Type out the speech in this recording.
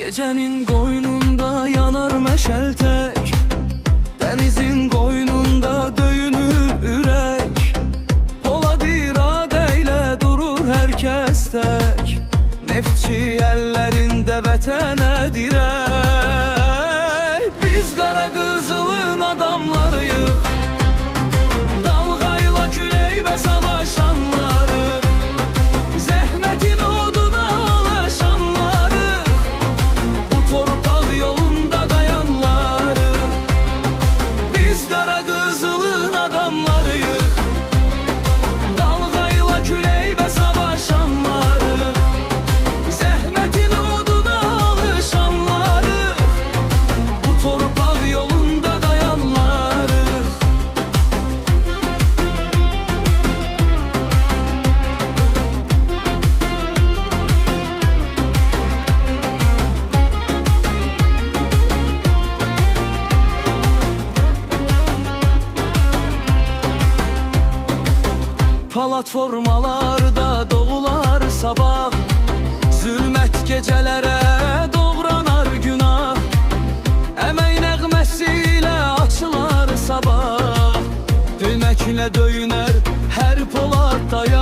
Gecenin koynunda yanar meşel tek, denizin koynunda döyünür ürek. Polad iradeyle durur herkes tek, neftçi ellerinde vatana direk. Biz kara kızılın adamlarıyız, dalgayla küleyle savaşanları, zehmetin oduna alışanları, bu torpaq yolunda dayanları. Biz kara kızılın adamlarıyız, dalgayla küleyle savaşanları, zehmetin oduna alışanları, bu torpaq yolunda dayanları. Platformalarda doğular sabah, zulmet gecelere doğranar günah. Emək nəğməsilə açılar sabah, döyməklə döyünər hər polad daya.